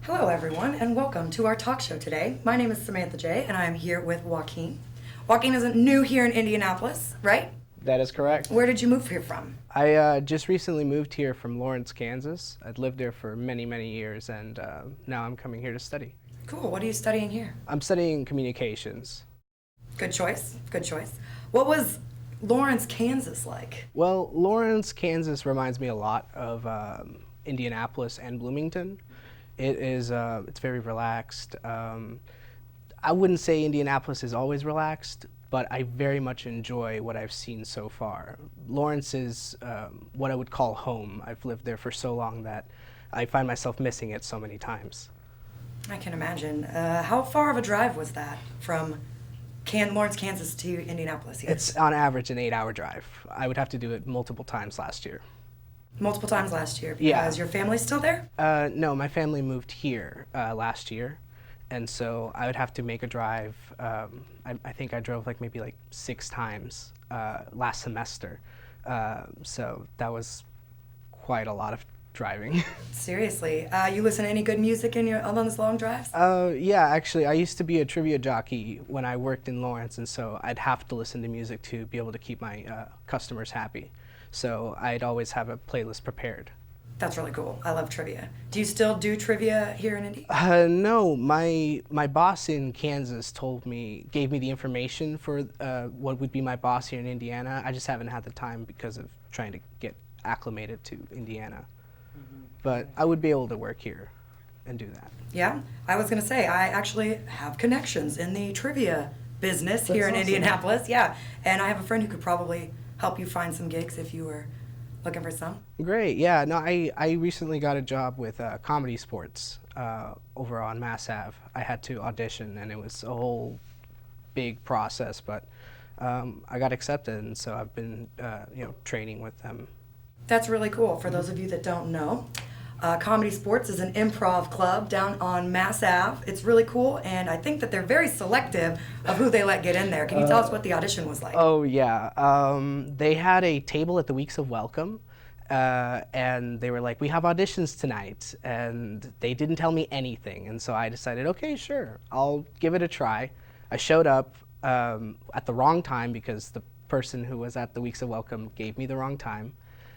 Hello everyone and welcome to our talk show today. My name is Samantha J and I am here with Joaquin. Joaquin isn't new here in Indianapolis, right? That is correct. Where did you move here from? I just recently moved here from Lawrence, Kansas. I'd lived there for many, many years, and now I'm coming here to study. Cool. What are you studying here? I'm studying communications. Good choice. Good choice. What was Lawrence, Kansas like? Well, Lawrence, Kansas reminds me a lot of Indianapolis and Bloomington. It's very relaxed. I wouldn't say Indianapolis is always relaxed, but I very much enjoy what I've seen so far. Lawrence is what I would call home. I've lived there for so long that I find myself missing it so many times. I can imagine. How far of a drive was that from Lawrence, Kansas to Indianapolis? Here? It's on average an 8-hour drive. I would have to do it multiple times last year. Multiple times last year because Yeah. your family's still there? No, my family moved here last year, and so I would have to make a drive. I think I drove maybe 6 times last semester, so that was quite a lot of driving. Seriously. You listen to any good music on those long drives? Yeah, actually, I used to be a trivia jockey when I worked in Lawrence, and so I'd have to listen to music to be able to keep my customers happy. So I'd always have a playlist prepared. That's really cool. I love trivia. Do you still do trivia here in Indy? No, my boss in Kansas gave me the information for what would be my boss here in Indiana. I just haven't had the time because of trying to get acclimated to Indiana. But I would be able to work here and do that. Yeah, I was going to say, I actually have connections in the trivia business here in awesome. Indianapolis. Yeah, and I have a friend who could probably help you find some gigs if you were looking for some. Great, yeah. No, I recently got a job with Comedy Sports over on Mass Ave. I had to audition, and it was a whole big process, but I got accepted, and so I've been training with them. That's really cool. For those of you that don't know, Comedy Sports is an improv club down on Mass Ave. It's really cool, and I think that they're very selective of who they let get in there. Can you tell us what the audition was like? Oh, yeah. They had a table at the Weeks of Welcome, and they were like, we have auditions tonight, and they didn't tell me anything, and so I decided, okay, sure, I'll give it a try. I showed up at the wrong time because the person who was at the Weeks of Welcome gave me the wrong time.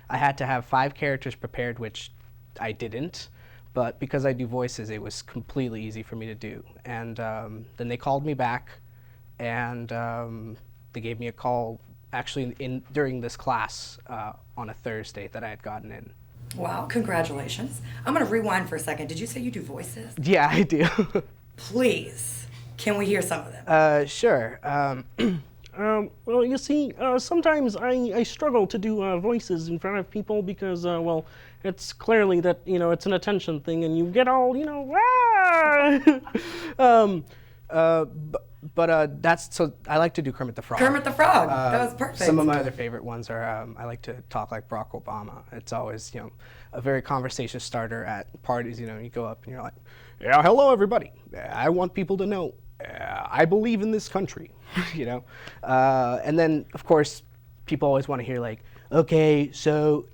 I had to have 5 characters prepared, which I didn't, but because I do voices, it was completely easy for me to do. And then they called me back, and they gave me a call actually during this class on a Thursday that I had gotten in. Wow, congratulations. I'm going to rewind for a second. Did you say you do voices? Yeah, I do. Please, can we hear some of them? Sure. Well, you see, sometimes I struggle to do voices in front of people because, well, it's clearly that, it's an attention thing and you get all, That's, so I like to do Kermit the Frog. Kermit the Frog, that was perfect. Some of my other favorite ones are, I like to talk like Barack Obama. It's always, a very conversation starter at parties, you go up and you're like, yeah, hello everybody. I want people to know I believe in this country, and then of course people always want to hear okay, so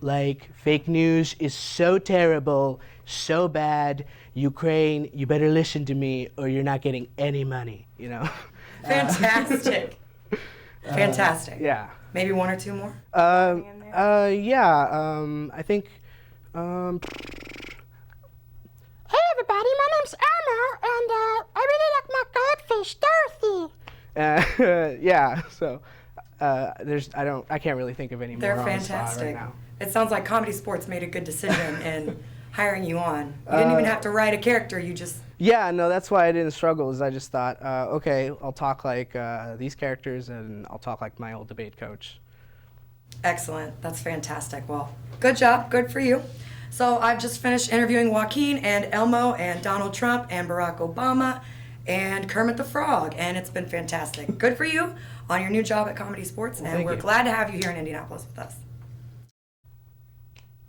fake news is so terrible, so bad, Ukraine, you better listen to me or you're not getting any money, Fantastic. Fantastic. Yeah. Maybe 1 or 2 more? Yeah, I think, Hey everybody, my name's Elmo, and I really like my goldfish, Dorothy. yeah, so I can't really think of any more They're on the spot fantastic. right now. It sounds like Comedy Sports made a good decision in hiring you on. You didn't even have to write a character, you just... Yeah, no, that's why I didn't struggle, is I just thought, okay, I'll talk like these characters and I'll talk like my old debate coach. Excellent. That's fantastic. Well, good job. Good for you. So I've just finished interviewing Joaquin and Elmo and Donald Trump and Barack Obama and Kermit the Frog, and it's been fantastic. Good for you on your new job at Comedy Sports, and thank we're you. glad to have you here in Indianapolis with us.